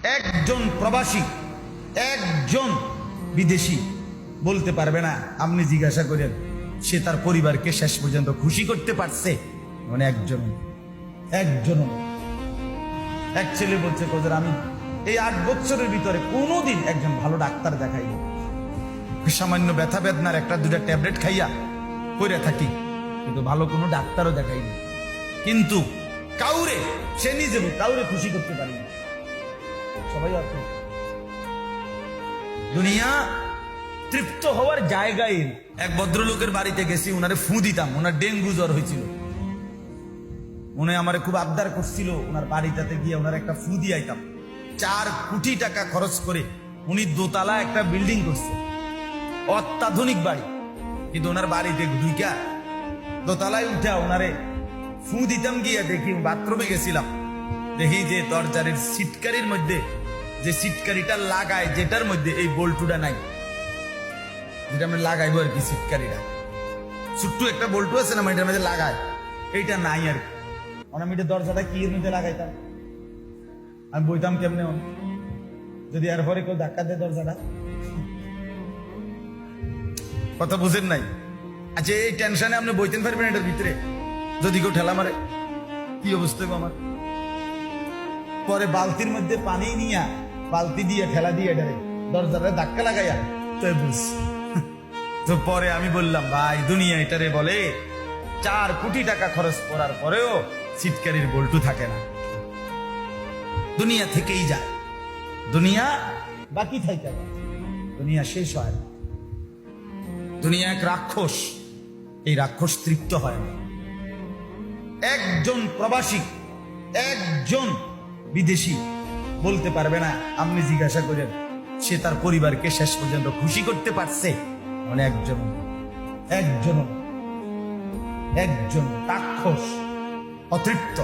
একজন প্রবাসী, একজন বিদেশি বলতে পারবে না আপনি জিজ্ঞাসা করেন সে তার পরিবারকে শেষ পর্যন্ত খুশি করতে পারছে। মানে একজন এক ছেলে বলছে কোজর আমি এই 8 বছরের ভিতরে কোনোদিন একজন ভালো ডাক্তার দেখাইনি, সামান্য ব্যথা বেদনার 1-2টা ট্যাবলেট খাইয়া পড়ে থাকি, কিন্তু ভালো কোনো ডাক্তারও দেখাইনি, কিন্তু কাউরে সে নিজে কাউরে খুশি করতে পারিনি। সবাই অর্থ দুনিয়া তৃপ্ত হওয়ার জায়গায়। এক ভদ্রলোকের বাড়িতে গেছি, ওনারে ফু দিতাম, ওনার ডেঙ্গু জ্বর হয়েছিল, উনি আমারে খুব আবদার করছিল ওনার বাড়িটাতে গিয়ে ওনার একটা ফু দিয়ে আইতাম। 4 কোটি টাকা খরচ করে উনি দোতলা একটা বিল্ডিং করছে, অত্যাধুনিক বাড়ি, কিন্তু ওনার বাড়িতে ঢুইকা দোতলায় উঠা ওনারে ফু দিতাম, গিয়ে দেখি বাথরুমে গেছিলাম, দেখি যে দরজার সিটকারির মধ্যে যে সিটকারিটা লাগায় যেটার মধ্যে এই বল্টুটা নাই, যেটা আমরা লাগাইবো আর কি, সিটকারিটা ছোট্ট একটা বল্টু আছে না এটার মধ্যে লাগায়, এইটা নাই আর কি। আমি দরজাটা কি এর মধ্যে লাগাইতাম, আমি বইতাম কেমনে যদি এরপরে কেউ ধাক্কা দেয় দরজাটা, কথা বুঝেন নাই? আচ্ছা এই টেনশনে আপনি বইতেন পারবেন এটার ভিতরে, যদি কেউ ঠেলা মারে কি অবস্থা আমার? পরে বালতির মধ্যে পানি নিয়া বালতি দিয়ে ঠেলা দিয়ে এটারে দরজাটা ধাক্কা লাগাইয়া তো বুঝ। তো পরে আমি বললাম ভাই দুনিয়া এটারে বলে 4 কোটি টাকা খরচ করার পরেও সিটকারির বল্টু থাকে না, দুনিয়া থেকেই যায়, দুনিয়া বাকি থাকে না, দুনিয়া শেষ হয় না। দুনিয়া এক রাক্ষস, এই রাক্ষস তৃপ্ত হয় না। একজন প্রবাসী, একজন বিদেশি বলতে পারবে না আপনি জিজ্ঞাসা করেন সে তার পরিবারকে শেষ পর্যন্ত খুশি করতে পারছে। মানে একজন রাক্ষস, অতৃপ্ত।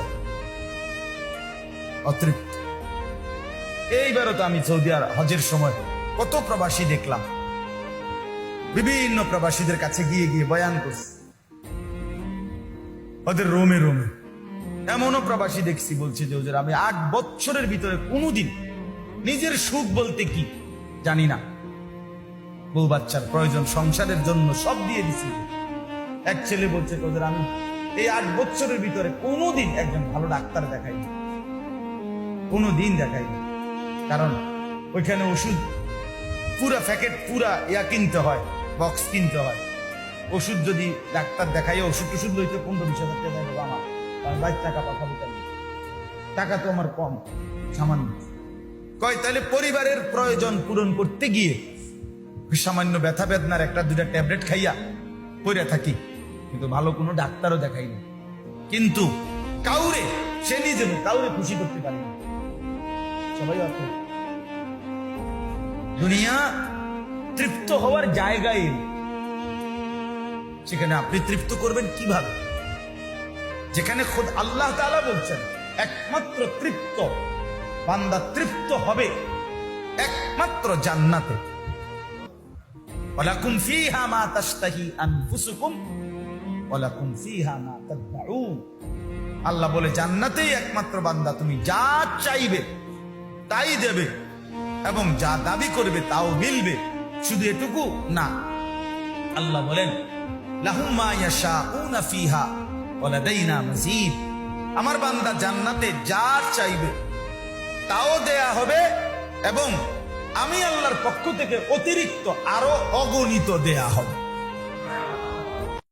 এইবারও তো আমি সৌদি আরব হজের সময় কত প্রবাসী দেখলাম, বিভিন্ন প্রবাসীদের কাছে গিয়ে গিয়ে বয়ান করছে, ওদের রোমে এমনও প্রবাসী দেখছি বলছে যে হুজুর আমি 8 বছরের ভিতরে কোনোদিন নিজের সুখ বলতে কি জানি না, বউ বাচ্চার প্রয়োজন সংসারের জন্য সব দিয়ে দিছি। এক ছেলে বলছে হুজুর আমি এই 8 বছরের ভিতরে কোনোদিন একজন ভালো ডাক্তার দেখাইনি, কোনোদিন দেখাইনি, কারণ ওইখানে ওষুধ পুরা প্যাকেট পুরা কিনতে হয়, বক্স কিনতে হয়। ওষুধ যদি ডাক্তার দেখাই ওষুধ লইতে 15-20 হাজার টাকা দেবো আমার, আমি 22 টাকা পাঠাবো, টাকা তো আমার কম, সামান্য। কয় তাহলে পরিবারের প্রয়োজন পূরণ করতে গিয়ে সামান্য ব্যথা বেদনার 1-2টা ট্যাবলেট খাইয়া পড়ে থাকি, কিন্তু ভালো কোনো ডাক্তারও দেখাইনি, কিন্তু কাউরে সে নিজে কাউরে খুশি করতে পারিনি। সবাই অর্থ দুনিয়া তৃপ্ত হওয়ার জায়গায়, সেখানে আপনি তৃপ্ত করবেন কিভাবে? যেখানে খোদ আল্লাহ তাআলা বলছেন একমাত্র তৃপ্ত বান্দা তৃপ্ত হবে একমাত্র জান্নাতে। ওয়ালাকুম ফিহা মা তাশতাহি আনফুসুকুম ওয়ালাকুম ফিহা মা তাদউন। আল্লাহ বলে জান্নাতেই একমাত্র বান্দা তুমি যা চাইবে তাই দেবে, এবং যা দাবি করবে তাও মিলবে। শুধু এটুকু না, আল্লাহ বলেন লাহুম মা ইয়াশাউনা ফিহা ওয়া লাদাইনা মাজিদ। আমার বান্দা জান্নাতে যা চাইবে তাও দেয়া হবে, এবং আমি আল্লাহর পক্ষ থেকে অতিরিক্ত আরো অগণিত দেয়া হবে।